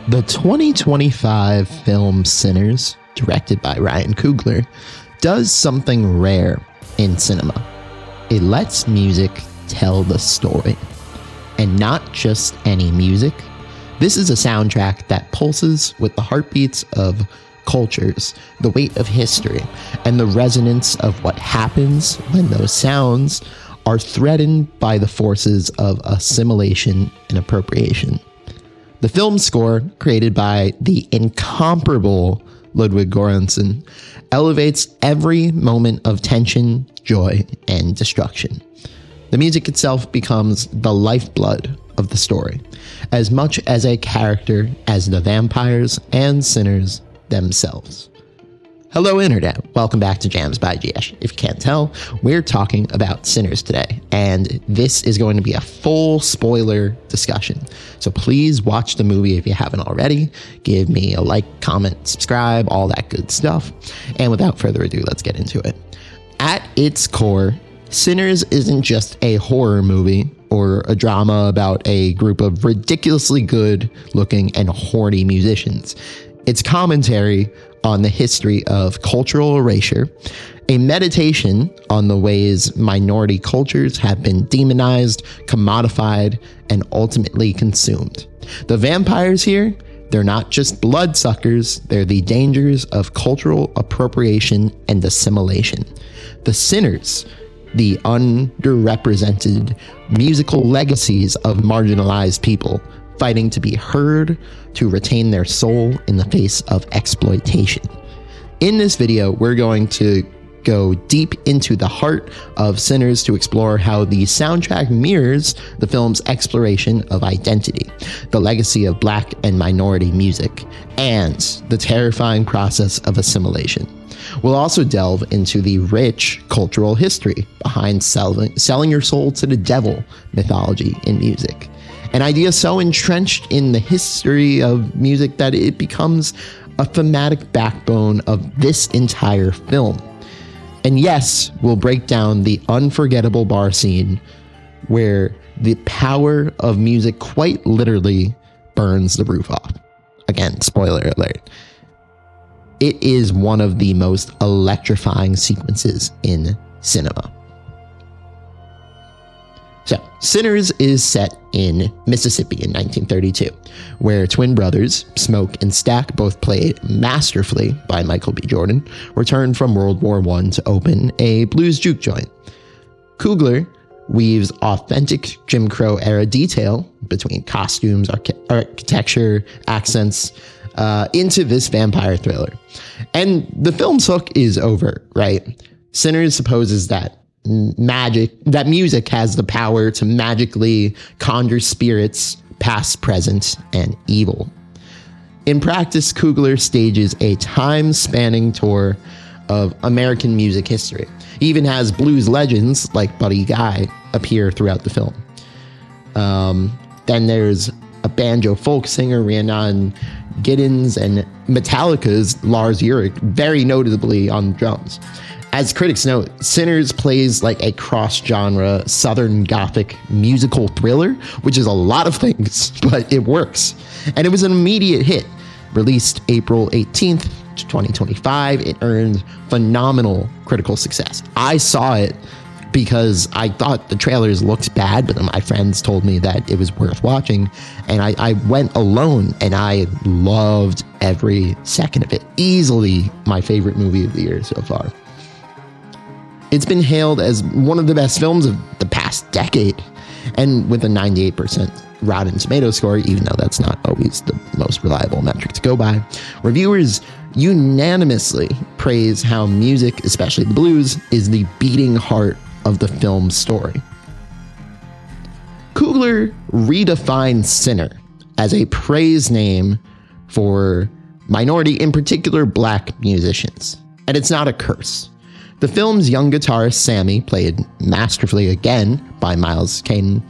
The 2025 film Sinners, directed by Ryan Coogler, does something rare in cinema. It lets music tell the story. And not just any music. This is a soundtrack that pulses with the heartbeats of cultures, the weight of history, and the resonance of what happens when those sounds are threatened by the forces of assimilation and appropriation. The film score, created by the incomparable Ludwig Göransson, elevates every moment of tension, joy, and destruction. The music itself becomes the lifeblood of the story, as much as a character as the vampires and sinners themselves. Hello, Internet. Welcome back to Jams by GS. If you can't tell, we're talking about Sinners today, and this is going to be a full spoiler discussion. So please watch the movie if you haven't already. Give me a like, comment, subscribe, all that good stuff. And without further ado, let's get into it. At its core, Sinners isn't just a horror movie or a drama about a group of ridiculously good-looking and horny musicians. It's commentary on the history of cultural erasure, a meditation on the ways minority cultures have been demonized, commodified, and ultimately consumed. The vampires here, they're not just bloodsuckers, they're the dangers of cultural appropriation and assimilation. The sinners, the underrepresented musical legacies of marginalized people fighting to be heard, to retain their soul in the face of exploitation. In this video, we're going to go deep into the heart of Sinners to explore how the soundtrack mirrors the film's exploration of identity, the legacy of Black and minority music, and the terrifying process of assimilation. We'll also delve into the rich cultural history behind selling your soul to the devil mythology in music. An idea so entrenched in the history of music that it becomes a thematic backbone of this entire film. And yes, we'll break down the unforgettable bar scene where the power of music quite literally burns the roof off. Again, spoiler alert. It is one of the most electrifying sequences in cinema. So, Sinners is set in Mississippi in 1932, where twin brothers, Smoke and Stack, both played masterfully by Michael B. Jordan, returned from World War I to open a blues juke joint. Coogler weaves authentic Jim Crow era detail between costumes, architecture, accents, into this vampire thriller. And the film's hook is over, right? Sinners supposes that music has the power to magically conjure spirits, past, present, and evil. In practice, Coogler stages a time-spanning tour of American music history. He even has blues legends like Buddy Guy appear throughout the film. Then there's a banjo folk singer, Rhiannon Giddens, and Metallica's Lars Ulrich, very notably on drums. As critics note, Sinners plays like a cross-genre Southern Gothic musical thriller, which is a lot of things, but it works. And it was an immediate hit. Released April 18th, 2025, it earned phenomenal critical success. I saw it because I thought the trailers looked bad, but then my friends told me that it was worth watching, and I went alone, and I loved every second of it. Easily my favorite movie of the year so far. It's been hailed as one of the best films of the past decade, and with a 98% Rotten Tomatoes score, even though that's not always the most reliable metric to go by, reviewers unanimously praise how music, especially the blues, is the beating heart of the film's story. Coogler redefined sinner as a praise name for minority, in particular Black musicians, and it's not a curse. The film's young guitarist Sammy, played masterfully again by Miles Caden,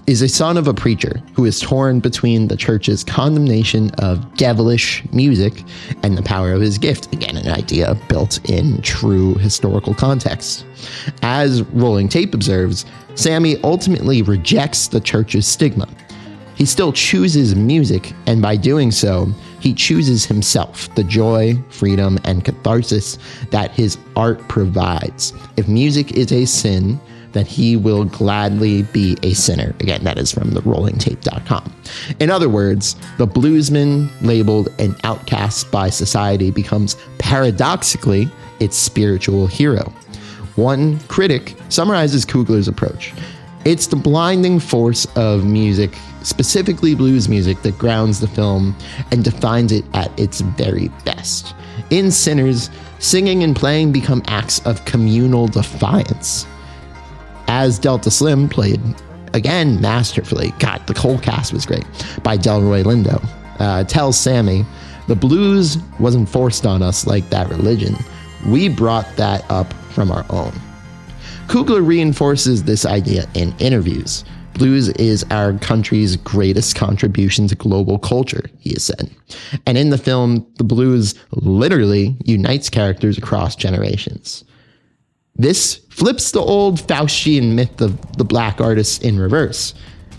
is a son of a preacher who is torn between the church's condemnation of devilish music and the power of his gift. Again, an idea built in true historical context. As Rolling Tape observes, Sammy ultimately rejects the church's stigma. He still chooses music, and by doing so, he chooses himself, the joy, freedom, and catharsis that his art provides. If music is a sin, then he will gladly be a sinner. Again, that is from the rollingtape.com. In other words, the bluesman labeled an outcast by society becomes paradoxically its spiritual hero. One critic summarizes Coogler's approach. It's the blinding force of music, specifically blues music, that grounds the film and defines it at its very best. In Sinners, singing and playing become acts of communal defiance. As Delta Slim played, again, masterfully, God, the whole cast was great, by Delroy Lindo, tells Sammy, the blues wasn't forced on us like that religion. We brought that up from our own. Coogler reinforces this idea in interviews. Blues is our country's greatest contribution to global culture, he has said. And in the film, the blues literally unites characters across generations. This flips the old Faustian myth of the black artist in reverse.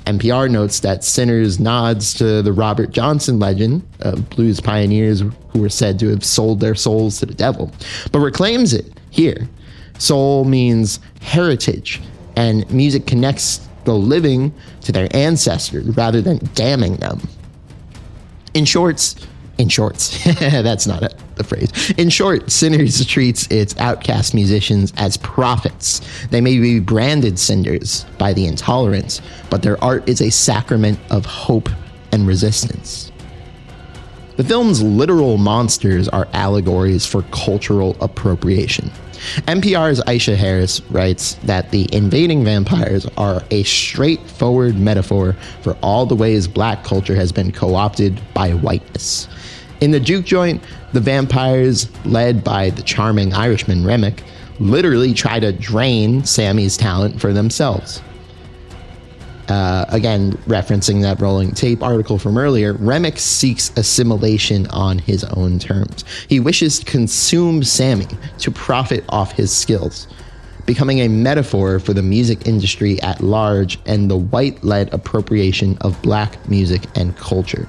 NPR notes that Sinners nods to the Robert Johnson legend of blues pioneers who were said to have sold their souls to the devil, but reclaims it here. Soul means heritage, and music connects the living to their ancestors rather than damning them. In shorts, that's not the phrase. In short, Sinners treats its outcast musicians as prophets. They may be branded sinners by the intolerant, but their art is a sacrament of hope and resistance. The film's literal monsters are allegories for cultural appropriation. NPR's Aisha Harris writes that the invading vampires are a straightforward metaphor for all the ways black culture has been co-opted by whiteness. In The Juke Joint, the vampires, led by the charming Irishman Remick, literally try to drain Sammy's talent for themselves. Again, referencing that Rolling Tape article from earlier, Remick seeks assimilation on his own terms. He wishes to consume Sammy to profit off his skills, becoming a metaphor for the music industry at large and the white-led appropriation of black music and culture.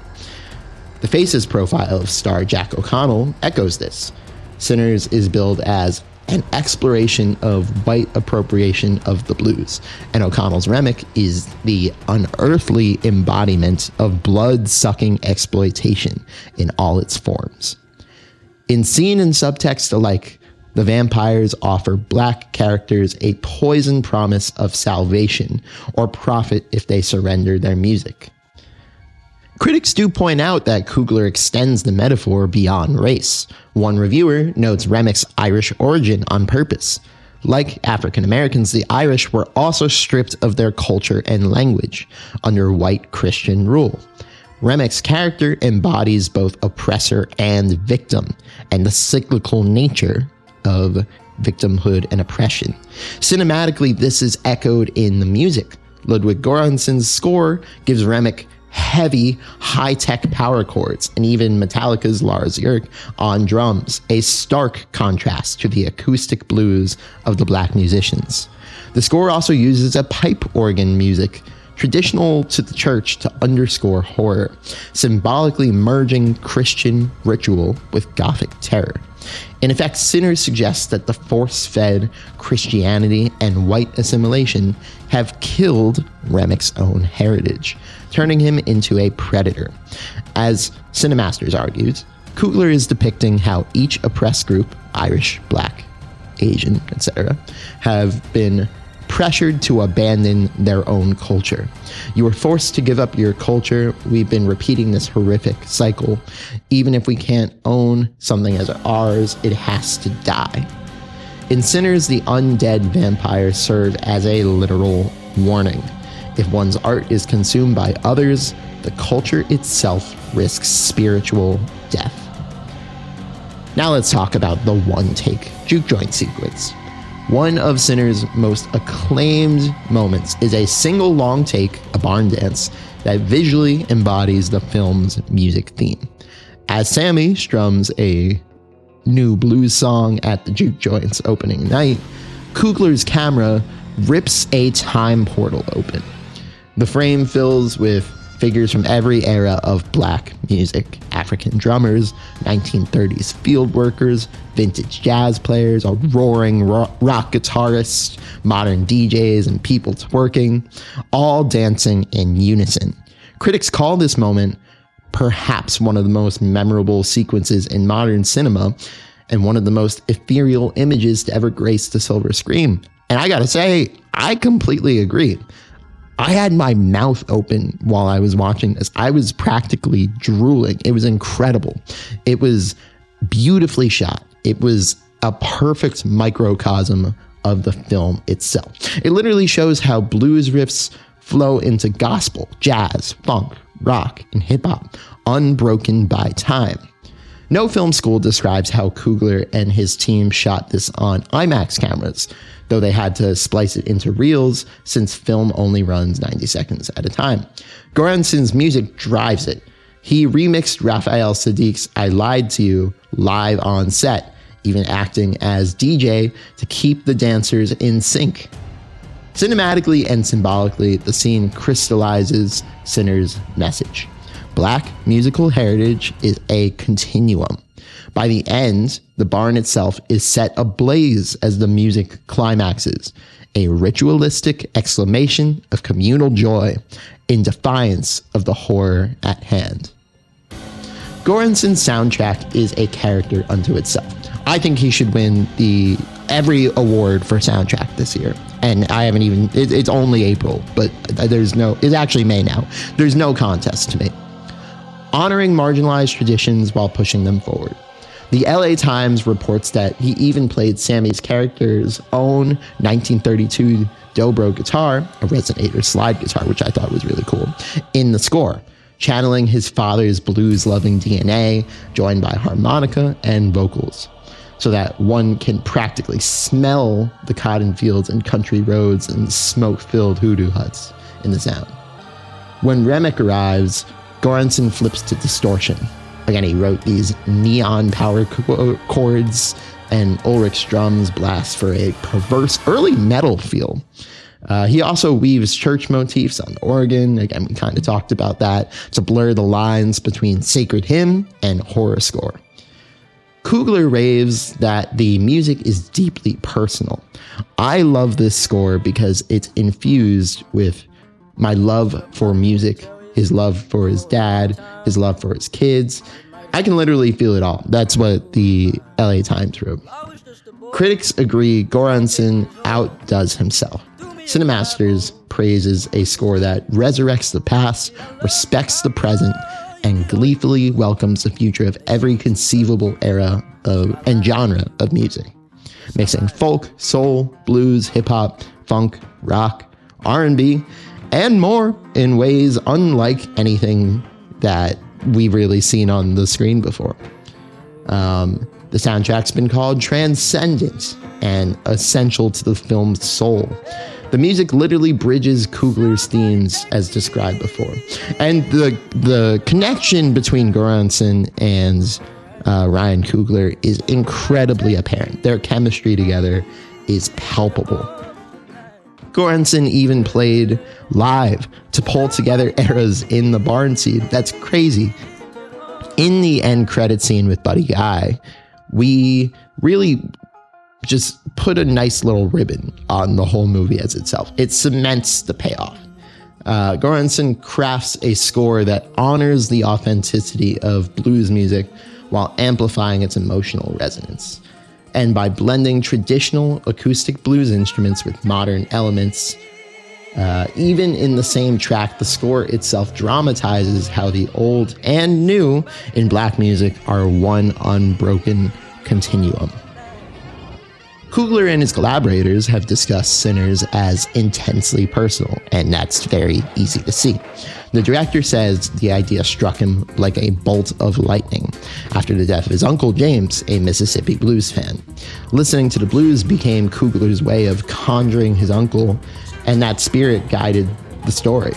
The Faces profile of star Jack O'Connell echoes this. Sinners is billed as an exploration of white appropriation of the blues, and O'Connell's Remick is the unearthly embodiment of blood-sucking exploitation in all its forms. In scene and subtext alike, the vampires offer black characters a poison promise of salvation or profit if they surrender their music. Critics do point out that Coogler extends the metaphor beyond race. One reviewer notes Remick's Irish origin on purpose. Like African Americans, the Irish were also stripped of their culture and language under white Christian rule. Remick's character embodies both oppressor and victim, and the cyclical nature of victimhood and oppression. Cinematically, this is echoed in the music. Ludwig Göransson's score gives Remick heavy, high-tech power chords, and even Metallica's Lars Ulrich on drums, a stark contrast to the acoustic blues of the black musicians. The score also uses a pipe organ music traditional to the church to underscore horror, symbolically merging Christian ritual with Gothic terror. In effect, Sinners suggests that the force-fed Christianity and white assimilation have killed Remick's own heritage, turning him into a predator. As Cinemasters argues, Coogler is depicting how each oppressed group, Irish, Black, Asian, etc., have been pressured to abandon their own culture. You are forced to give up your culture. We've been repeating this horrific cycle. Even if we can't own something as ours, it has to die. In Sinners, the undead vampires serve as a literal warning. If one's art is consumed by others, the culture itself risks spiritual death. Now let's talk about the one-take juke joint sequence. One of Sinners' most acclaimed moments is a single long take, a barn dance, that visually embodies the film's music theme. As Sammy strums a new blues song at the juke joint's opening night, Coogler's camera rips a time portal open. The frame fills with Figures from every era of black music, African drummers, 1930s field workers, vintage jazz players, a roaring rock guitarist, modern DJs, and people twerking, all dancing in unison. Critics call this moment perhaps one of the most memorable sequences in modern cinema and one of the most ethereal images to ever grace the silver screen. And I gotta say, I completely agree. I had my mouth open while I was watching this. I was practically drooling. It was incredible. It was beautifully shot. It was a perfect microcosm of the film itself. It literally shows how blues riffs flow into gospel, jazz, funk, rock, and hip hop, unbroken by time. No film school describes how Coogler and his team shot this on IMAX cameras, though they had to splice it into reels since film only runs 90 seconds at a time. Goranson's music drives it. He remixed Raphael Saadiq's I Lied to You live on set, even acting as DJ to keep the dancers in sync. Cinematically and symbolically, the scene crystallizes Sinner's message. Black musical heritage is a continuum. By the end, the barn itself is set ablaze as the music climaxes, a ritualistic exclamation of communal joy in defiance of the horror at hand. Goranson's soundtrack is a character unto itself. I think he should win every award for soundtrack this year. And I haven't even, it's only April, but it's actually May now. There's no contest to me. Honoring marginalized traditions while pushing them forward. The LA Times reports that he even played Sammy's character's own 1932 dobro guitar, a resonator slide guitar, which I thought was really cool, in the score, channeling his father's blues-loving DNA, joined by harmonica and vocals, so that one can practically smell the cotton fields and country roads and smoke-filled hoodoo huts in the sound. When Remick arrives, Goranson flips to distortion. Again, he wrote these neon power chords, and Ulrich's drums blast for a perverse early metal feel. He also weaves church motifs on the organ. Again, we kind of talked about that, to blur the lines between sacred hymn and horror score. Coogler raves that the music is deeply personal. I love this score because it's infused with my love for music, his love for his dad, his love for his kids. I can literally feel it all. That's what the LA Times wrote. Critics agree Goranson outdoes himself. Cinemasters praises a score that resurrects the past, respects the present, and gleefully welcomes the future of every conceivable era and genre of music, mixing folk, soul, blues, hip-hop, funk, rock, R&B, and more in ways unlike anything that we've really seen on the screen before. The soundtrack's been called transcendent and essential to the film's soul. The music literally bridges Coogler's themes as described before. And the connection between Goranson and Ryan Coogler is incredibly apparent. Their chemistry together is palpable. Goranson even played live to pull together eras in the barn scene. That's crazy. In the end credit scene with Buddy Guy, we really just put a nice little ribbon on the whole movie as itself. It cements the payoff. Goranson crafts a score that honors the authenticity of blues music while amplifying its emotional resonance. And by blending traditional acoustic blues instruments with modern elements, even in the same track, the score itself dramatizes how the old and new in black music are one unbroken continuum. Coogler and his collaborators have discussed Sinners as intensely personal, and that's very easy to see. The director says the idea struck him like a bolt of lightning after the death of his uncle James, a Mississippi blues fan. Listening to the blues became Coogler's way of conjuring his uncle, and that spirit guided the story.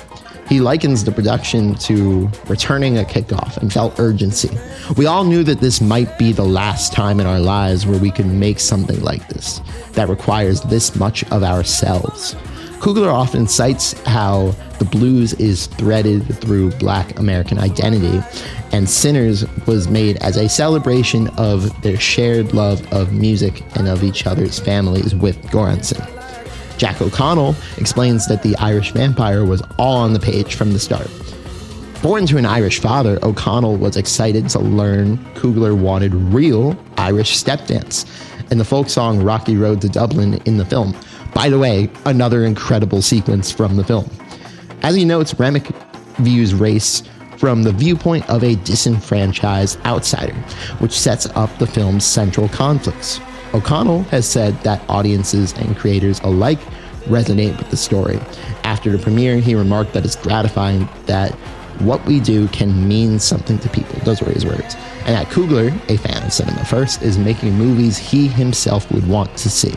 He likens the production to returning a kickoff and felt urgency. We all knew that this might be the last time in our lives where we could make something like this, that requires this much of ourselves. Coogler often cites how the blues is threaded through Black American identity, and Sinners was made as a celebration of their shared love of music and of each other's families with Goranson. Jack O'Connell explains that the Irish vampire was all on the page from the start. Born to an Irish father, O'Connell was excited to learn Coogler wanted real Irish step dance and the folk song Rocky Road to Dublin in the film. By the way, another incredible sequence from the film. As he notes, Remick views race from the viewpoint of a disenfranchised outsider, which sets up the film's central conflicts. O'Connell has said that audiences and creators alike resonate with the story. After the premiere, he remarked that it's gratifying that what we do can mean something to people. Those were his words. And that Coogler, a fan of cinema first, is making movies he himself would want to see.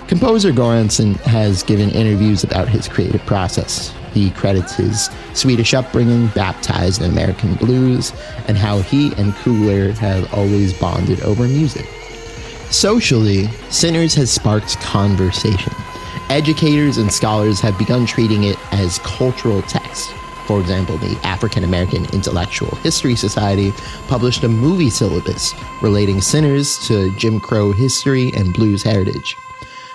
Composer Goranson has given interviews about his creative process. He credits his Swedish upbringing, baptized in American blues, and how he and Coogler have always bonded over music. Socially, Sinners has sparked conversation. Educators and scholars have begun treating it as cultural text. For example, the African American Intellectual History Society published a movie syllabus relating Sinners to Jim Crow history and blues heritage.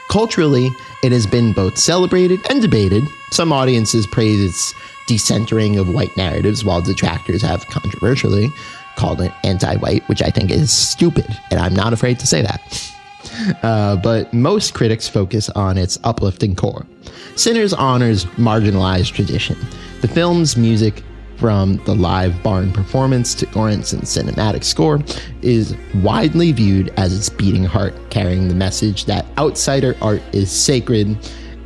Culturally, it has been both celebrated and debated. Some audiences praise its decentering of white narratives, while detractors have controversially called it anti-white, which I think is stupid, and I'm not afraid to say that. But most critics focus on its uplifting core. Sinners honors marginalized tradition. The film's music, from the live barn performance to Goranson's cinematic score, is widely viewed as its beating heart, carrying the message that outsider art is sacred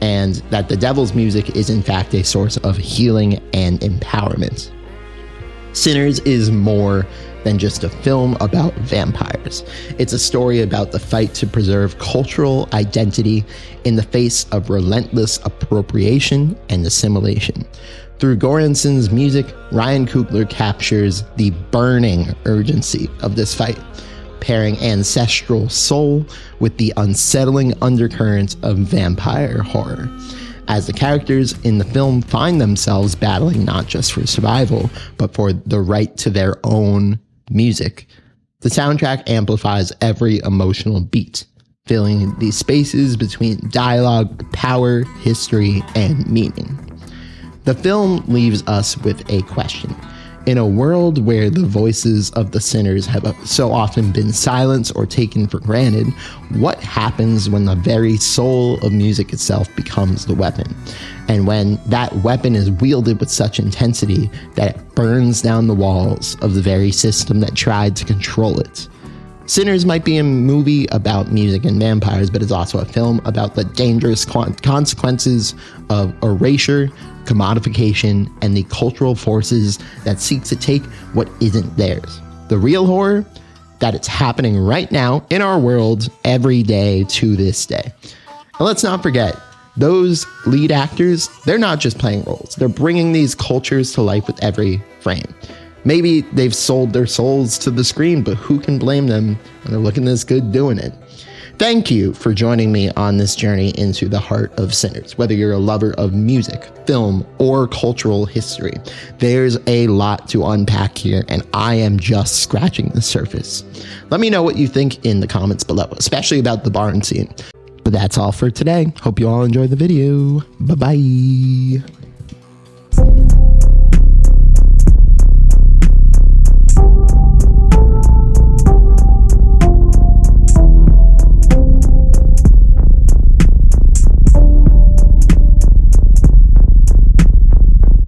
and that the devil's music is in fact a source of healing and empowerment. Sinners is more than just a film about vampires. It's a story about the fight to preserve cultural identity in the face of relentless appropriation and assimilation. Through Goranson's music, Ryan Coogler captures the burning urgency of this fight, pairing ancestral soul with the unsettling undercurrents of vampire horror. As the characters in the film find themselves battling not just for survival, but for the right to their own music, the soundtrack amplifies every emotional beat, filling the spaces between dialogue, power, history, and meaning. The film leaves us with a question. In a world where the voices of the sinners have so often been silenced or taken for granted, what happens when the very soul of music itself becomes the weapon? And when that weapon is wielded with such intensity that it burns down the walls of the very system that tried to control it? Sinners might be a movie about music and vampires, but it's also a film about the dangerous consequences of erasure, commodification, and the cultural forces that seek to take what isn't theirs. The real horror, that it's happening right now in our world every day to this day. And let's not forget, those lead actors, they're not just playing roles. They're bringing these cultures to life with every frame. Maybe they've sold their souls to the screen, but who can blame them when they're looking this good doing it? Thank you for joining me on this journey into the heart of Sinners. Whether you're a lover of music, film, or cultural history, there's a lot to unpack here, and I am just scratching the surface. Let me know what you think in the comments below, especially about the barn scene. But that's all for today. Hope you all enjoyed the video. Bye-bye.